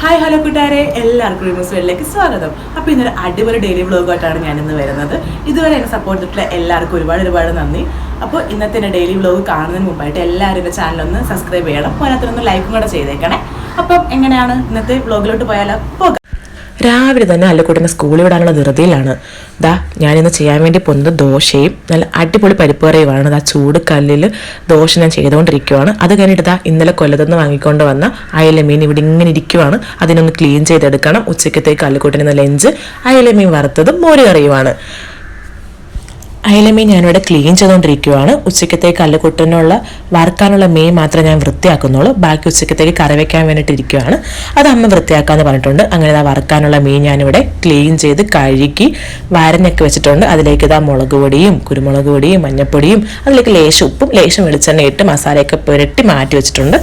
Hi hello കൂട്ടുകാരെ, എല്ലാവർക്കും റിമൂസ് വേൾഡിലേക്ക് സ്വാഗതം. അപ്പോൾ ഇന്നൊരു അടിപൊളി ഡെയിലി വ്ളോഗായിട്ടാണ് ഞാനിന്ന് വരുന്നത്. ഇതുവരെ എന്നെ സപ്പോർട്ട് ചെയ്തിട്ടുള്ള എല്ലാവർക്കും ഒരുപാട് നന്ദി. അപ്പോൾ ഇന്നത്തെ എൻ്റെ ഡെയിലി വ്ളോഗ് കാണുന്നതിന് മുമ്പായിട്ട് എല്ലാവരും എൻ്റെ ചാനലൊന്ന് സബ്സ്ക്രൈബ് ചെയ്യണം, പോരാത്തൊന്ന് ലൈക്കും കൂടെ ചെയ്തേക്കണേ. അപ്പം എങ്ങനെയാണ് ഇന്നത്തെ വ്ളോഗിലോട്ട് പോയാലോ? പോകാം. രാവിലെ തന്നെ അല്ലുക്കുട്ടനെ സ്കൂളിൽ വിടാനുള്ള ധൃതിയിലാണ്. ഞാനിന്ന് ചെയ്യാൻ വേണ്ടി പോകുന്നത് ദോശയും നല്ല അടിപൊളി പരിപ്പ് കറിയുമാണ്. ചൂട് കല്ലിൽ ദോശ ഞാൻ ചെയ്തുകൊണ്ടിരിക്കുകയാണ്. അത് കഴിഞ്ഞിട്ട് ഇന്നലെ കൊല്ലത്തുനിന്ന് വാങ്ങിക്കൊണ്ട് വന്ന അയലമീൻ ഇവിടെ ഇങ്ങനെ ഇരിക്കുവാണ്. അതിനൊന്ന് ക്ലീൻ ചെയ്തെടുക്കണം. ഉച്ചക്കത്തേക്ക് അല്ലുക്കുട്ടന് ലഞ്ച് അയലമീൻ വറുത്തതും മോര് കറിയുമാണ്. അയലമീൻ ഞാനിവിടെ ക്ലീൻ ചെയ്തുകൊണ്ടിരിക്കുകയാണ്. ഉച്ചക്കത്തേക്ക് അല്ലുക്കുട്ടനുള്ള വറുക്കാനുള്ള മീൻ മാത്രമേ ഞാൻ വൃത്തിയാക്കുന്നുള്ളൂ. ബാക്കി ഉച്ചക്കത്തേക്ക് കറി വയ്ക്കാൻ വേണ്ടിയിട്ടിരിക്കുകയാണ്. അത് അമ്മ വൃത്തിയാക്കാമെന്ന് പറഞ്ഞിട്ടുണ്ട്. അങ്ങനെ വറുക്കാനുള്ള മീൻ ഞാനിവിടെ ക്ലീൻ ചെയ്ത് കഴുകി വരഞ്ഞൊക്കെ വെച്ചിട്ടുണ്ട്. അതിലേക്ക് മുളക് പൊടിയും കുരുമുളക് പൊടിയും മഞ്ഞൾപ്പൊടിയും അതിലേക്ക് ലേശം ഉപ്പും ലേശം വെളിച്ചെണ്ണ ഇട്ട് മസാലയൊക്കെ പുരട്ടി മാറ്റി വെച്ചിട്ടുണ്ട്.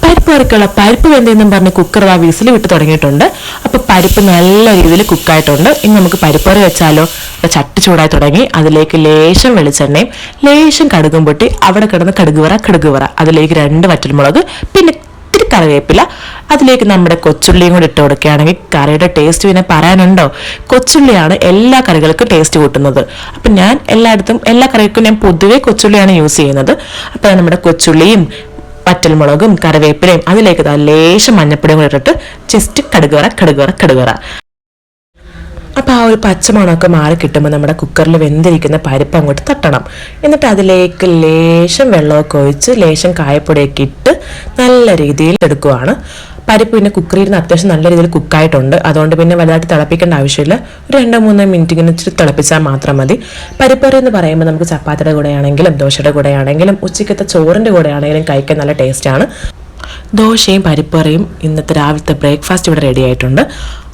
പരിപ്പ് കറിക്കുള്ള പരിപ്പ് വെന്തെന്നും പറഞ്ഞ് കുക്കർ വിസിൽ വിട്ട് തുടങ്ങിയിട്ടുണ്ട്. അപ്പോൾ പരിപ്പ് നല്ല രീതിയിൽ കുക്കായിട്ടുണ്ട്. ഇനി നമുക്ക് പരിപ്പ് കറി വെച്ചാലോ? ചട്ടി ചൂടായി തുടങ്ങി. അതിലേക്ക് ലേശം വെളിച്ചെണ്ണയും ലേശം കടുകും പൊട്ടി അവിടെ കിടന്ന് കടുക് വറ അതിലേക്ക് 2 വറ്റൽമുളക് പിന്നെ ഇത്തിരി കറിവേപ്പില അതിലേക്ക് നമ്മുടെ കൊച്ചുള്ളിയും കൂടി ഇട്ട് കൊടുക്കുകയാണെങ്കിൽ കറിയുടെ ടേസ്റ്റ് പിന്നെ പറയാനുണ്ടോ? കൊച്ചുള്ളിയാണ് എല്ലാ കറികൾക്കും ടേസ്റ്റ് കൂട്ടുന്നത്. അപ്പം ഞാൻ എല്ലാ കറികൾക്കും ഞാൻ പൊതുവേ കൊച്ചുള്ളിയാണ് യൂസ് ചെയ്യുന്നത്. അപ്പം നമ്മുടെ കൊച്ചുള്ളിയും വറ്റൽമുളകും കറിവേപ്പിലയും അതിലേക്ക് ലേശം മഞ്ഞപ്പൊടിയും കൂടി ഇട്ടിട്ട് ജസ്റ്റ് കടുക് വറ. അപ്പോൾ ആ ഒരു പച്ചമണമൊക്കെ മാറി കിട്ടുമ്പോൾ നമ്മുടെ കുക്കറിൽ വെന്തിരിക്കുന്ന പരിപ്പ് അങ്ങോട്ട് തട്ടണം. എന്നിട്ട് അതിലേക്ക് ലേശം വെള്ളമൊക്കെ ഒഴിച്ച് ലേശം കായപ്പൊടിയൊക്കെ ഇട്ട് നല്ല രീതിയിൽ എടുക്കുവാണ്. പരിപ്പ് പിന്നെ കുക്കറിൽ നിന്ന് അത്യാവശ്യം നല്ല രീതിയിൽ കുക്കായിട്ടുണ്ട്. അതുകൊണ്ട് പിന്നെ വലുതായിട്ട് തിളപ്പിക്കേണ്ട ആവശ്യമില്ല. ഒരു 2-3 മിനിറ്റ് ഇങ്ങനെ ഇച്ചിരി തിളപ്പിച്ചാൽ മാത്രം മതി. പരിപ്പറി എന്ന് പറയുമ്പോൾ നമുക്ക് ചപ്പാത്തിയുടെ കൂടെയാണെങ്കിലും ദോശയുടെ കൂടെയാണെങ്കിലും ഉച്ചക്കത്തെ ചോറിൻ്റെ കൂടെയാണെങ്കിലും കഴിക്കാൻ നല്ല ടേസ്റ്റാണ്. ദോശയും പരിപ്പറിയും ഇന്നത്തെ രാവിലത്തെ ബ്രേക്ക്ഫാസ്റ്റ് ഇവിടെ റെഡി ആയിട്ടുണ്ട്.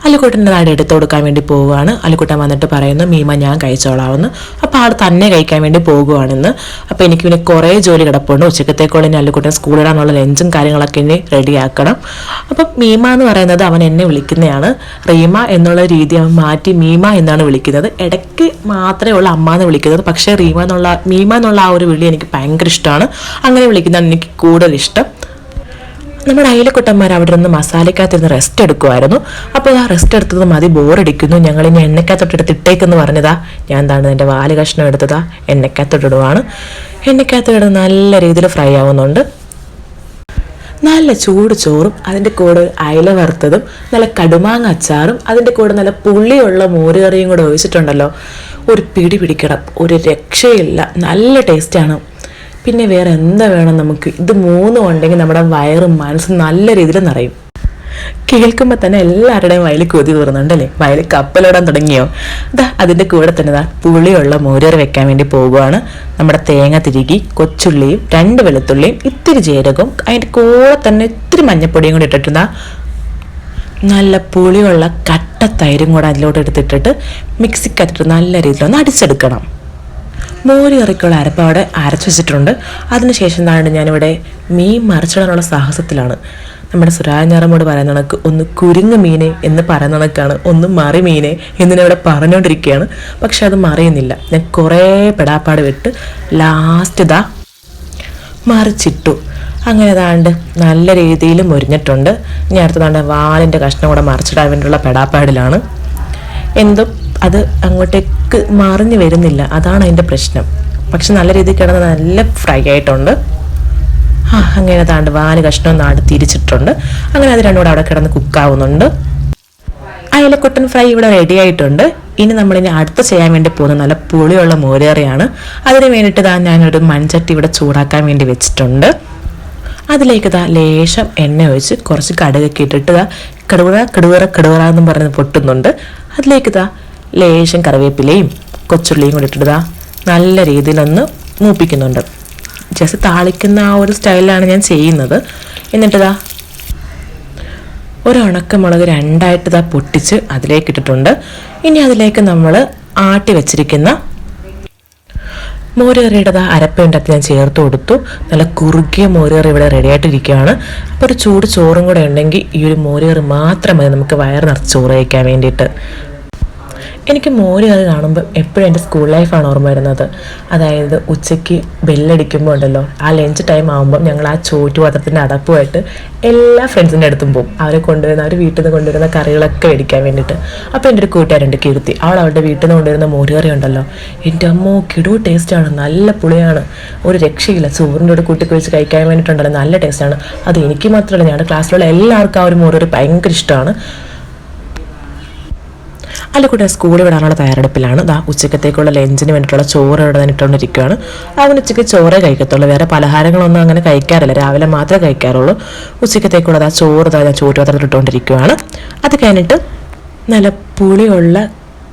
അല്ലുക്കുട്ടൻ്റെ നാട് എടുത്തു കൊടുക്കാൻ വേണ്ടി പോവുകയാണ്. അല്ലുക്കുട്ടൻ വന്നിട്ട് പറയുന്നു, മീമ ഞാൻ കഴിച്ചോളാമെന്ന്. അപ്പോൾ ആൾ തന്നെ കഴിക്കാൻ വേണ്ടി പോകുവാണെന്ന്. അപ്പോൾ എനിക്ക് പിന്നെ കുറേ ജോലി കിടപ്പുണ്ട്. ഉച്ചക്കത്തേക്കുള്ള ഇനി അല്ലുക്കുട്ടൻ സ്കൂളിടാനുള്ള ലഞ്ചും കാര്യങ്ങളൊക്കെ ഇനി റെഡിയാക്കണം. അപ്പം മീമ എന്ന് പറയുന്നത് അവൻ എന്നെ വിളിക്കുന്നതാണ്. റീമ എന്നുള്ള രീതി അവൻ മാറ്റി മീമ എന്നാണ് വിളിക്കുന്നത്. ഇടയ്ക്ക് മാത്രമേ ഉള്ള അമ്മ എന്ന് വിളിക്കുന്നത്. പക്ഷേ മീമ എന്നുള്ള ആ ഒരു വിളി എനിക്ക് ഭയങ്കര ഇഷ്ടമാണ്. അങ്ങനെ വിളിക്കുന്നതാണ് എനിക്ക് കൂടുതൽ ഇഷ്ടം. നമ്മുടെ അയലക്കുട്ടന്മാർ അവിടെ നിന്ന് മസാലക്കകത്തിരുന്ന് റെസ്റ്റ് എടുക്കുമായിരുന്നു. അപ്പോൾ ആ റെസ്റ്റ് എടുത്തത് മതി, ബോറടിക്കുന്നു, ഞങ്ങൾ ഇനി എണ്ണക്കകത്തോട്ടെടുത്ത് ഇട്ടേക്കെന്ന് പറഞ്ഞതാ. ഞാൻ എൻ്റെ വാല് കഷ്ണം എടുത്തതാ എണ്ണക്കകത്തോട്ടിടുവാണ്. എണ്ണക്കകത്തോട്ട് നല്ല രീതിയിൽ ഫ്രൈ ആവുന്നുണ്ട്. നല്ല ചൂട് ചോറും അതിൻ്റെ കൂടെ അയല വറുത്തതും നല്ല കടുമാങ്ങ അച്ചാറും അതിൻ്റെ കൂടെ നല്ല പുളിയുള്ള മോര് കറിയും കൂടെ ഒഴിച്ചിട്ടുണ്ടല്ലോ. ഒരു പിടി പിടിക്കണം, ഒരു രക്ഷയില്ല, നല്ല ടേസ്റ്റാണ്. പിന്നെ വേറെ എന്താ വേണം നമുക്ക്? ഇത് 3 ഉണ്ടെങ്കിൽ നമ്മുടെ വയറും മനസ്സും നല്ല രീതിയിൽ നിറയും. കേൾക്കുമ്പോൾ തന്നെ എല്ലാവരുടെയും വയലിൽ കൊതി തീർന്നുണ്ടല്ലേ? വയലിൽ കപ്പലിടാൻ തുടങ്ങിയോ? അതിൻ്റെ കൂടെ തന്നെ പുളിയുള്ള മോരറി വെക്കാൻ വേണ്ടി പോകുകയാണ്. നമ്മുടെ തേങ്ങ തിരുകി കൊച്ചുള്ളിയും 2 വെളുത്തുള്ളിയും ഇത്തിരി ജീരകവും അതിൻ്റെ കൂടെ തന്നെ ഇത്തിരി മഞ്ഞപ്പൊടിയും കൂടി ഇട്ടിട്ടുണ്ടാ നല്ല പുളിയുള്ള കട്ട തൈരും കൂടെ അതിലോട്ട് എടുത്തിട്ടിട്ട് മിക്സിക്കകത്തിട്ട് നല്ല രീതിയിലൊന്ന് അടിച്ചെടുക്കണം. മോര് കറിക്കുള്ള അരപ്പ് അവിടെ അരച്ചു വെച്ചിട്ടുണ്ട്. അതിനുശേഷം ഞാനിവിടെ മീൻ മറിച്ചിടാനുള്ള സാഹസത്തിലാണ്. നമ്മുടെ സുരാജാറമ്മോട് പറയുന്ന കണക്ക് ഒന്ന് കുരുങ്ങ് മീനെ എന്ന് പറയുന്ന കണക്കാണ് ഒന്ന് മറി മീനെ എന്നിവിടെ പറഞ്ഞുകൊണ്ടിരിക്കുകയാണ്. പക്ഷെ അത് മറിയുന്നില്ല. ഞാൻ കുറേ പെടാപ്പാട് വിട്ട് ലാസ്റ്റ് മറിച്ചിട്ടു. അങ്ങനെ നല്ല രീതിയിൽ മുരിഞ്ഞിട്ടുണ്ട്. ഇനി അടുത്ത വാലിൻ്റെ കഷ്ണം കൂടെ മറിച്ചിടാൻ വേണ്ടിയുള്ള പെടാപ്പാടിലാണ്. എന്തും അത് അങ്ങോട്ടേക്ക് മറിഞ്ഞു വരുന്നില്ല, അതാണ് അതിൻ്റെ പ്രശ്നം. പക്ഷെ നല്ല രീതിയിൽ കിടന്ന് നല്ല ഫ്രൈ ആയിട്ടുണ്ട്. അങ്ങനെ വാല് കഷ്ണം തിരിച്ചിട്ടുണ്ട്. അങ്ങനെ അത് രണ്ടും കൂടെ അവിടെ കിടന്ന് കുക്കാവുന്നുണ്ട്. അയലക്കുട്ടൻ ഫ്രൈ ഇവിടെ റെഡി ആയിട്ടുണ്ട്. ഇനി നമ്മളിനി അടുത്ത് ചെയ്യാൻ വേണ്ടി പോകുന്നത് നല്ല പുളിയുള്ള മോരേറിയാണ്. അതിന് വേണ്ടിയിട്ട് ഞാനൊരു മൺചട്ടി ഇവിടെ ചൂടാക്കാൻ വേണ്ടി വെച്ചിട്ടുണ്ട്. അതിലേക്ക് ലേശം എണ്ണ ഒഴിച്ച് കുറച്ച് കടുകൊക്കെ ഇട്ടിട്ട് കടുവറ എന്നും പറഞ്ഞ് പൊട്ടുന്നുണ്ട്. അതിലേക്ക് ലേശം കറിവേപ്പിലയും കൊച്ചുള്ളിയും കൂടി ഇട്ടിട്ട് നല്ല രീതിയിലൊന്ന് മൂപ്പിക്കുന്നുണ്ട്. ജസ്റ്റ് താളിക്കുന്ന ആ ഒരു സ്റ്റൈലിലാണ് ഞാൻ ചെയ്യുന്നത്. എന്നിട്ട് ഒരു ഉണക്കമുളക് 2ആയിട്ട് പൊട്ടിച്ച് അതിലേക്ക് ഇട്ടിട്ടുണ്ട്. ഇനി അതിലേക്ക് നമ്മൾ ആട്ടി വെച്ചിരിക്കുന്ന മോരുകറിയുടെ അരപ്പുണ്ടാക്കി ഞാൻ ചേർത്ത് കൊടുത്തു. നല്ല കുറുകിയ മോരുകറി ഇവിടെ റെഡി ആയിട്ടിരിക്കുകയാണ്. അപ്പോൾ ഒരു ചൂട് ചോറും കൂടെ ഉണ്ടെങ്കിൽ ഈ ഒരു മോരുകറി മാത്രം മതി നമുക്ക് വയറ് നിറച്ച് ചോറ് കഴിക്കാൻ വേണ്ടിയിട്ട്. എനിക്ക് മോര് കറി കാണുമ്പോൾ എപ്പോഴും എൻ്റെ സ്കൂൾ ലൈഫാണ് ഓർമ്മ വരുന്നത്. അതായത് ഉച്ചയ്ക്ക് ബെല്ലടിക്കുമ്പോൾ ഉണ്ടല്ലോ, ആ ലഞ്ച് ടൈം ആകുമ്പോൾ ഞങ്ങൾ ആ ചോറ്റുപാത്രത്തിൻ്റെ അടപ്പുമായിട്ട് എല്ലാ ഫ്രണ്ട്സിൻ്റെ അടുത്തും പോകും. അവർ വീട്ടിൽ നിന്ന് കൊണ്ടുവരുന്ന കറികളൊക്കെ മേടിക്കാൻ വേണ്ടിയിട്ട്. അപ്പോൾ എൻ്റെ ഒരു കൂട്ടുകാരുണ്ട് കീർത്തി, അവളുടെ വീട്ടിൽ നിന്ന് കൊണ്ടുവരുന്ന മോര് കറി ഉണ്ടല്ലോ, എൻ്റെ അമ്മോ കിടു ടേസ്റ്റാണ്, നല്ല പുളിയാണ്, ഒരു രക്ഷയില്ല. ചോറിൻ്റെ കൂടെ കൂട്ടി കുഴിച്ച് കഴിക്കാൻ വേണ്ടിയിട്ടുണ്ടല്ലോ നല്ല ടേസ്റ്റാണ്. അത് എനിക്ക് മാത്രമല്ല, ഞങ്ങളുടെ ക്ലാസ്സിലുള്ള എല്ലാവർക്കും ആ ഒരു മോര് കറി ഭയങ്കര ഇഷ്ടമാണ്. അല്ലിക്കുട്ടി സ്കൂളിൽ വിടാനുള്ള തയ്യാറെടുപ്പിലാണ്. ഉച്ചക്കത്തേക്കുള്ള ലഞ്ചിന് വേണ്ടിയിട്ടുള്ള ചോറ് ഇവിടെ തന്നെ ഇട്ടുകൊണ്ടിരിക്കുകയാണ്. അവൻ ഉച്ചയ്ക്ക് ചോറേ കഴിക്കത്തുള്ളൂ, വേറെ പലഹാരങ്ങളൊന്നും അങ്ങനെ കഴിക്കാറില്ല, രാവിലെ മാത്രമേ കഴിക്കാറുള്ളൂ. ഉച്ചക്കത്തേക്കുള്ളത് ചോറ് ഞാൻ ചോറ്റുപാത്രത്തിൽ ഇട്ടുകൊണ്ടിരിക്കുകയാണ്. അത് കഴിഞ്ഞിട്ട് നല്ല പുളിയുള്ള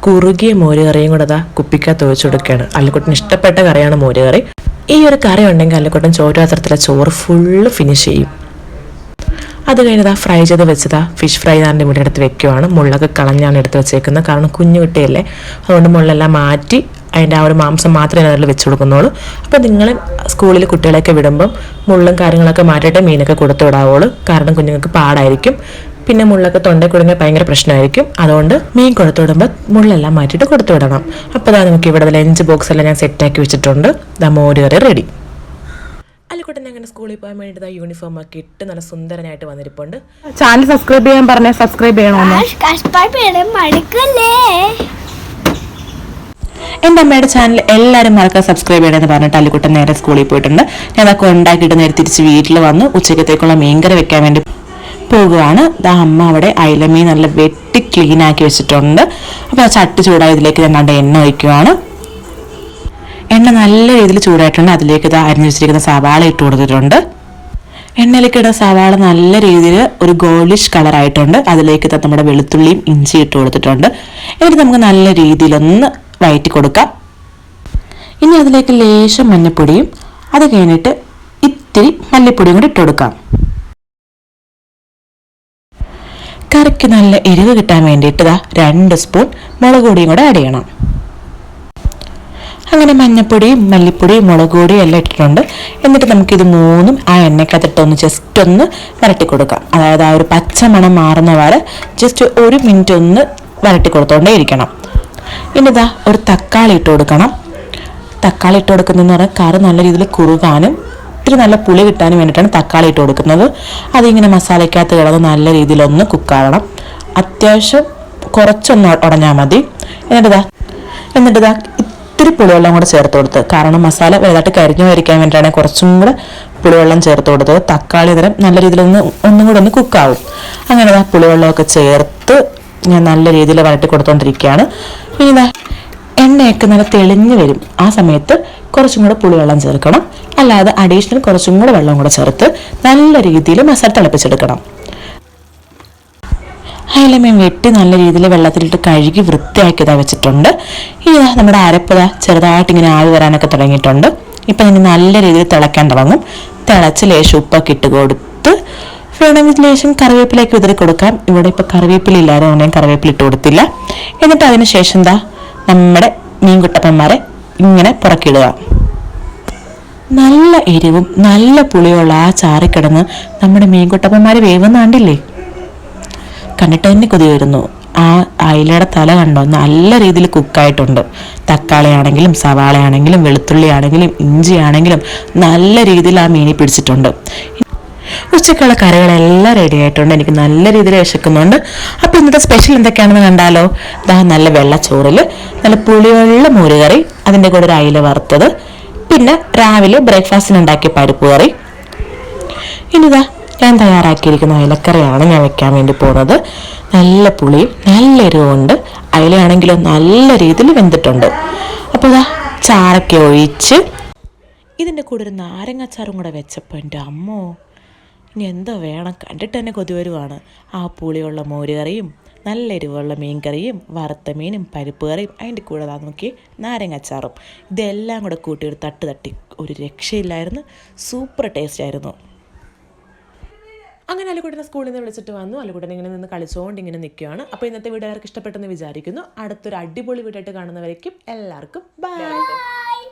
കുറുകിയ മോര് കറിയും കൂടെ കുപ്പിക്കകത്ത് ഒഴിച്ചു കൊടുക്കുകയാണ്. അല്ലിക്കുട്ടിന് ഇഷ്ടപ്പെട്ട കറിയാണ് മോര് കറി. ഈ ഒരു കറി ഉണ്ടെങ്കിൽ അല്ലിക്കുട്ടൻ ചോറ്റുപാത്രത്തിലെ ചോറ് ഫുള്ള് ഫിനിഷ് ചെയ്യും. അത് കഴിഞ്ഞത് ഫ്രൈ ചെയ്ത് വെച്ചതാ ഫിഷ് ഫ്രൈ ഞാൻ ഇവിടെ എടുത്ത് വെക്കുവാണ്. മുള്ളൊക്കെ കളഞ്ഞാണ് എടുത്ത് വെച്ചേക്കുന്നത്, കാരണം കുഞ്ഞു കുട്ടിയല്ലേ, അതുകൊണ്ട് മുള്ളെല്ലാം മാറ്റി അതിൻ്റെ ആ ഒരു മാംസം മാത്രമേ അതിൽ വെച്ച് കൊടുക്കുന്നുള്ളൂ. അപ്പോൾ നിങ്ങൾ സ്കൂളിൽ കുട്ടികളെയൊക്കെ വിടുമ്പം മുള്ളും കാര്യങ്ങളൊക്കെ മാറ്റിയിട്ട് മീനൊക്കെ കൊടുത്തു വിടാവുള്ളൂ, കാരണം കുഞ്ഞുങ്ങൾക്ക് പാടായിരിക്കും. പിന്നെ മുള്ളൊക്കെ തൊണ്ടയിൽ കുടുങ്ങിയ ഭയങ്കര പ്രശ്നമായിരിക്കും. അതുകൊണ്ട് മീൻ കൊടുത്തു വിടുമ്പോൾ മുള്ളെല്ലാം മാറ്റിയിട്ട് കൊടുത്തു വിടണം. അപ്പോൾ നമുക്ക് ഇവിടെ ലഞ്ച് ബോക്സ് എല്ലാം ഞാൻ സെറ്റാക്കി വെച്ചിട്ടുണ്ട്. മോര് കറി റെഡി. അല്ലിക്കുട്ടൻ അങ്ങനെ സ്കൂളിൽ പോകാൻ വേണ്ടിയിട്ട് യൂണിഫോം ഒക്കെ ഇട്ട് നല്ല സുന്ദരനായിട്ട് വന്നിരിപ്പുണ്ട്. ചാനൽ സബ്സ്ക്രൈബ് ചെയ്യാൻ പറഞ്ഞ സബ്സ്ക്രൈബ് ചെയ്യണോ? എൻ്റെ അമ്മയുടെ ചാനൽ എല്ലാവരും മറക്കാൻ സബ്സ്ക്രൈബ് ചെയ്യണമെന്ന് പറഞ്ഞിട്ട് അല്ലിക്കുട്ടൻ നേരെ സ്കൂളിൽ പോയിട്ടുണ്ട്. ഞാൻ അതൊക്കെ ഉണ്ടാക്കിയിട്ട് നേരെ തിരിച്ച് വീട്ടിൽ വന്ന് ഉച്ചക്കത്തേക്കുള്ള മീൻകറി വെക്കാൻ വേണ്ടി പോകുകയാണ്. അമ്മ അവിടെ അയിലമീൻ നല്ല വെട്ടി ക്ലീൻ ആക്കി വെച്ചിട്ടുണ്ട്. അപ്പോൾ ആ ചട്ടി ചൂടായതിലേക്ക് ഞാൻ കണ്ട എണ്ണ ഒഴിക്കുവാണ്. എണ്ണ നല്ല രീതിയിൽ ചൂടായിട്ടുണ്ട്. അതിലേക്ക് അരിഞ്ഞു വെച്ചിരിക്കുന്ന സവാള ഇട്ട് കൊടുത്തിട്ടുണ്ട്. എണ്ണയിലേക്ക് ഇടുന്ന സവാള നല്ല രീതിയിൽ ഒരു ഗോൾഡിഷ് കളറായിട്ടുണ്ട്. അതിലേക്ക് നമ്മുടെ വെളുത്തുള്ളിയും ഇഞ്ചി ഇട്ട് കൊടുത്തിട്ടുണ്ട്. എന്നിട്ട് നമുക്ക് നല്ല രീതിയിലൊന്ന് വഴറ്റി കൊടുക്കാം. ഇനി അതിലേക്ക് ലേശം മഞ്ഞൾപ്പൊടിയും അത് കഴിഞ്ഞിട്ട് ഇത്തിരി മല്ലിപ്പൊടിയും കൂടി ഇട്ട് കൊടുക്കാം. കറിക്ക് നല്ല എരിവ് കിട്ടാൻ വേണ്ടിയിട്ട് 2 സ്പൂൺ മുളക് പൊടിയും കൂടെ ആഡ് ചെയ്യണം. അങ്ങനെ മഞ്ഞപ്പൊടിയും മല്ലിപ്പൊടിയും മുളക് പൊടിയും എല്ലാം ഇട്ടിട്ടുണ്ട്. എന്നിട്ട് നമുക്കിത് മൂന്നും ആ എണ്ണയ്ക്കകത്തിട്ടൊന്ന് ജസ്റ്റ് ഒന്ന് വരട്ടി കൊടുക്കാം. അതായത് ആ ഒരു പച്ച മണം മാറുന്ന വരെ ജസ്റ്റ് 1 മിനിറ്റ് ഒന്ന് വരട്ടി കൊടുത്തോണ്ടേ ഇരിക്കണം. ഇനി ഒരു തക്കാളി ഇട്ട് കൊടുക്കണം. തക്കാളി ഇട്ട് കൊടുക്കുന്നതെന്ന് പറഞ്ഞാൽ കറി നല്ല രീതിയിൽ കുറുകാനും ഇത്തിരി നല്ല പുളി കിട്ടാനും വേണ്ടിയിട്ടാണ് തക്കാളി ഇട്ട് കൊടുക്കുന്നത്. അതിങ്ങനെ മസാലയ്ക്കകത്ത് കിടന്ന് നല്ല രീതിയിലൊന്ന് കുക്കാവണം. അത്യാവശ്യം കുറച്ചൊന്ന് ഉടഞ്ഞാൽ മതി. എന്നിട്ട് ഇത്തിരി പുളിവെള്ളം കൂടെ ചേർത്ത് കൊടുത്ത്, കാരണം മസാല വലുതായിട്ട് കരിഞ്ഞു വരിക്കാൻ വേണ്ടിയിട്ടാണ് കുറച്ചും കൂടെ പുളിവെള്ളം ചേർത്ത് കൊടുത്തത്. തക്കാളി നേരം നല്ല രീതിയിൽ ഒന്നും കൂടെ ഒന്ന് കുക്കാവും. അങ്ങനെ പുളിവെള്ളമൊക്കെ ചേർത്ത് ഞാൻ നല്ല രീതിയിൽ വരട്ടി കൊടുത്തോണ്ടിരിക്കുകയാണ്. ഇനി എണ്ണയൊക്കെ നല്ല തെളിഞ്ഞു വരും. ആ സമയത്ത് കുറച്ചും കൂടെ പുളിവെള്ളം ചേർക്കണം. അല്ലാതെ അഡീഷണൽ കുറച്ചും കൂടെ വെള്ളം കൂടെ ചേർത്ത് നല്ല രീതിയിൽ മസാല തിളപ്പിച്ചെടുക്കണം. അയിലമീൻ വെട്ടി നല്ല രീതിയിൽ വെള്ളത്തിലിട്ട് കഴുകി വൃത്തിയാക്കിയതാ വെച്ചിട്ടുണ്ട്. ഇനി നമ്മുടെ അരപ്പ് ചെറുതായിട്ട് ഇങ്ങനെ ആവി വരാനൊക്കെ തുടങ്ങിയിട്ടുണ്ട്. ഇപ്പം ഇനി നല്ല രീതിയിൽ തിളയ്ക്കാൻ തുടങ്ങും. തിളച്ച് ലേശം ഉപ്പൊക്കെ ഇട്ട് കൊടുത്ത് വേണമെങ്കിൽ ലേശം കറിവേപ്പിലേക്ക് വിതറി കൊടുക്കാം. ഇവിടെ ഇപ്പം കറിവേപ്പില ഇല്ലാതെ ഞാൻ കറിവേപ്പില ഇട്ട് കൊടുത്തില്ല. എന്നിട്ട് അതിന് ശേഷം നമ്മുടെ മീൻകുട്ടപ്പന്മാരെ ഇങ്ങനെ പുറക്കിടുക. നല്ല എരിവും നല്ല പുളിയുള്ള ആ ചാറിക്കിടന്ന് നമ്മുടെ മീൻകുട്ടപ്പന്മാർ വേവുന്നാണ്ടില്ലേ, കണ്ടിട്ട് തന്നെ കൊതി വരുന്നു. ആ അയിലയുടെ തല കണ്ടോ, നല്ല രീതിയിൽ കുക്കായിട്ടുണ്ട്. തക്കാളി ആണെങ്കിലും സവാള ആണെങ്കിലും വെളുത്തുള്ളി ആണെങ്കിലും ഇഞ്ചി ആണെങ്കിലും നല്ല രീതിയിൽ ആ മീനി പിടിച്ചിട്ടുണ്ട്. ഉച്ചക്കുള്ള കറികളെല്ലാം റെഡി ആയിട്ടുണ്ട്. എനിക്ക് നല്ല രീതിയിൽ വിശക്കുന്നുണ്ട്. അപ്പോൾ ഇന്നത്തെ സ്പെഷ്യൽ എന്തൊക്കെയാണെന്ന് കണ്ടാലോ? നല്ല വെള്ളച്ചോറിൽ നല്ല പുളിയുള്ള മോരുകറി, അതിൻ്റെ കൂടെ ഒരു അയില വറുത്തത്, പിന്നെ രാവിലെ ബ്രേക്ക്ഫാസ്റ്റിന് ഉണ്ടാക്കിയ പരിപ്പ് കറി. ഇനിതാ ഞാൻ തയ്യാറാക്കിയിരിക്കുന്ന അയിലക്കറിയാണ് ഞാൻ വെക്കാൻ വേണ്ടി പോകുന്നത്. നല്ല പുളിയും നല്ല എരിവുണ്ട്. അയിലയാണെങ്കിലും നല്ല രീതിയിൽ വെന്തിട്ടുണ്ട്. അപ്പോൾ ചാറൊക്കെ ഒഴിച്ച് ഇതിൻ്റെ കൂടെ ഒരു നാരങ്ങാച്ചാറും കൂടെ വെച്ചപ്പോൾ എൻ്റെ അമ്മോ, ഇനി എന്താ വേണം, കണ്ടിട്ട് തന്നെ കൊതി വരുവാണ്. ആ പുളിയുള്ള മോരുകറിയും നല്ല എരിവുള്ള മീൻ കറിയും വറുത്ത മീനും പരിപ്പ് കറിയും അതിൻ്റെ കൂടെ നോക്കി നാരങ്ങാച്ചാറും ഇതെല്ലാം കൂടെ കൂട്ടി ഒരു തട്ടി ഒരു രക്ഷയില്ലായിരുന്നു. സൂപ്പർ ടേസ്റ്റ് ആയിരുന്നു. അങ്ങനെ അല്ലിക്കുട്ടനെ സ്കൂളിൽ നിന്ന് വിളിച്ചിട്ട് വന്നു. അല്ലിക്കുട്ടൻ ഇങ്ങനെ നിന്ന് കളിച്ചുകൊണ്ട് ഇങ്ങനെ നിൽക്കുകയാണ്. അപ്പോൾ ഇന്നത്തെ വീഡിയോ എല്ലാവർക്കും ഇഷ്ടപ്പെട്ടെന്ന് വിചാരിക്കുന്നു. അടുത്തൊരു അടിപൊളി വീഡിയോ ആയിട്ട് കാണുന്നവരേക്കും എല്ലാവർക്കും ബൈ.